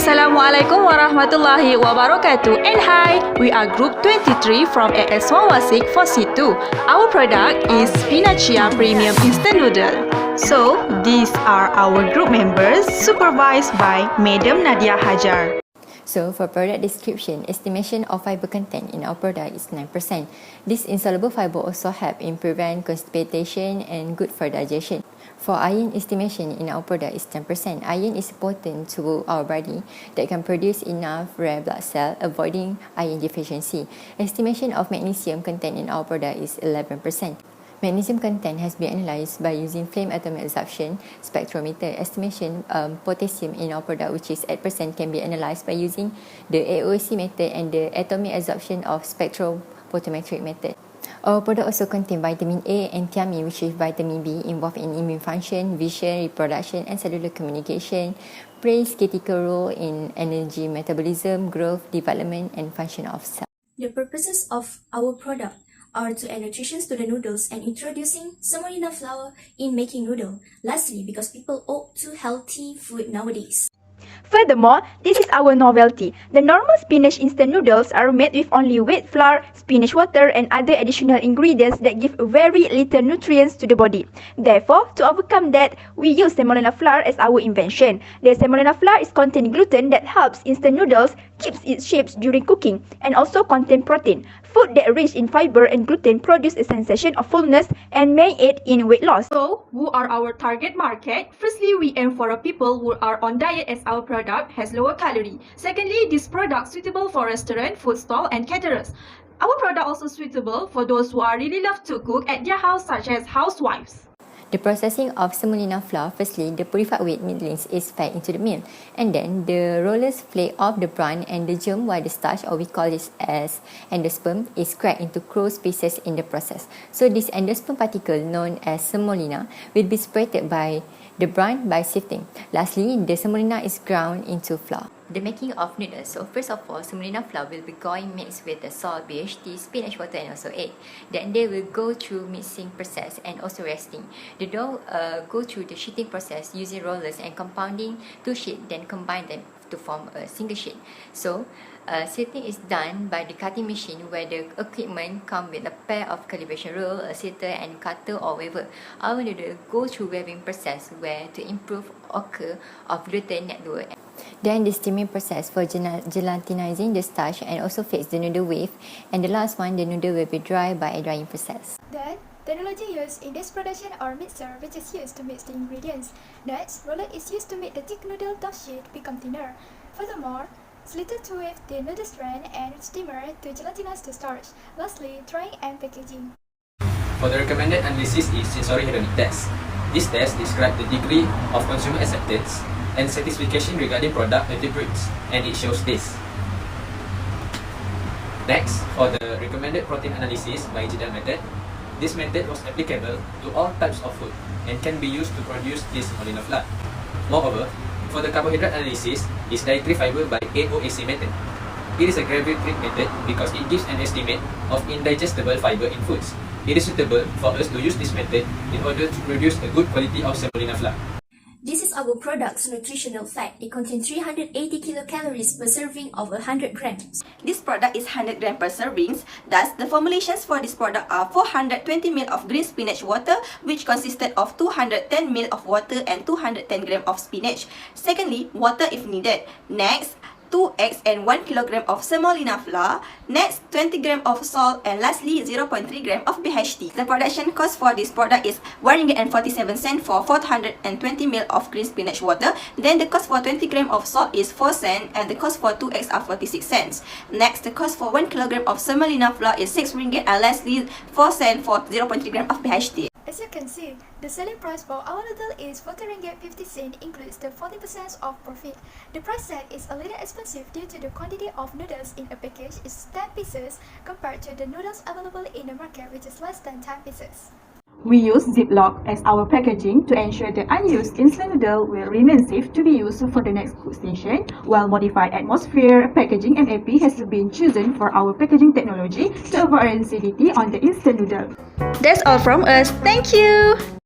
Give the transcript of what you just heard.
Assalamualaikum warahmatullahi wabarakatuh. And hi, we are Group 23 from AS116 for C2. Our product is Spinachia Premium Instant Noodle. So, these are our group members supervised by Madam Nadia Hajar. So for product description, estimation of fiber content in our product is 9%. This insoluble fiber also help in prevent constipation and good for digestion. For iron estimation in our product is 10%. Iron is important to our body that can produce enough red blood cell, avoiding iron deficiency. Estimation of magnesium content in our product is 11%. Magnesium content has been analysed by using flame atomic absorption spectrometer. Estimation potassium in our product, which is 8%, can be analysed by using the AOC method and the atomic absorption of spectrophotometric method. Our product also contain vitamin A and thiamine, which is vitamin B involved in immune function, vision, reproduction and cellular communication, plays critical role in energy metabolism, growth, development and function of cells. The purposes of our product are to add nutrition to the noodles and introducing semolina flour in making noodle. Lastly, because people opt to healthy food nowadays. Furthermore, this is our novelty. The normal spinach instant noodles are made with only wheat flour, spinach water and other additional ingredients that give very little nutrients to the body. Therefore, to overcome that, we use semolina flour as our invention. The semolina flour is contain gluten that helps instant noodles keeps its shapes during cooking and also contain protein. Food that rich in fiber and gluten produce a sensation of fullness and may aid in weight loss. So, who are our target market? Firstly, we aim for people who are on diet as our product has lower calorie. Secondly, this product suitable for restaurant, food stall and caterers. Our product also suitable for those who are really love to cook at their house, such as housewives. The processing of semolina flour, firstly, the purified wheat middlings is fed into the mill, and then the rollers flake off the bran and the germ, while the starch, or we call this as endosperm, is cracked into crow's pieces in the process. So this endosperm particle, known as semolina, will be separated by the bran by sifting. Lastly, the semolina is ground into flour. The making of noodles. So first of all, semolina flour will be going mixed with the salt, BHT, spinach water and also egg. Then they will go through mixing process and also resting. The dough go through the sheeting process using rollers and compounding two sheets, then combine them to form a single sheet. So sifting is done by the cutting machine, where the equipment come with a pair of calibration rule, a sitter and cutter or waver. Our noodle go through weaving process where to improve occur of gluten network. Then the steaming process for gelatinizing the starch and also fix the noodle wave. And the last one, the noodle will be dry by a drying process. Then, technology used in this production are mixer, which is used to mix the ingredients. Next, roller is used to make the thick noodle dough sheet become thinner. Furthermore, slither to wave the noodle strand and steamer to gelatinize the starch. Lastly, drying and packaging. For the recommended analysis is sensory hedonic test. This test describes the degree of consumer acceptance and satisfaction regarding product attributes, and it shows this. Next, for the recommended protein analysis by GDAL method, this method was applicable to all types of food and can be used to produce this semolina flour. Moreover, for the carbohydrate analysis is dietary fiber by AOAC method. It is a gravimetric method because it gives an estimate of indigestible fiber in foods. It is suitable for us to use this method in order to produce a good quality of semolina flour. This is our product's nutritional fact. It contains 380 kilocalories per serving of 100 grams. This product is 100 grams per servings. Thus, the formulations for this product are 420 ml of green spinach water, which consisted of 210 ml of water and 210 grams of spinach. Secondly, water if needed. Next, 2 eggs and 1 kilogram of semolina flour. Next, 20 grams of salt, and lastly, 0.3 grams of BHT. The production cost for this product is RM1.47 for 420 ml of green spinach water. Then the cost for 20 grams of salt is 4 cents, and the cost for 2 eggs are 46 cents. Next, the cost for 1 kilogram of semolina flour is 6 ringgit, and lastly, 4 cents for 0.3 grams of BHT. As you can see, the selling price for our noodle is 40 ringgit 50 cents, includes the 40% of profit. The price tag is a little expensive due to the quantity of noodles in a package is 10 pieces compared to the noodles available in the market, which is less than 10 pieces. We use Ziploc as our packaging to ensure the unused instant noodle will remain safe to be used for the next cook station, while modified atmosphere packaging MAP has been chosen for our packaging technology to avoid acidity on the instant noodle. That's all from us. Thank you!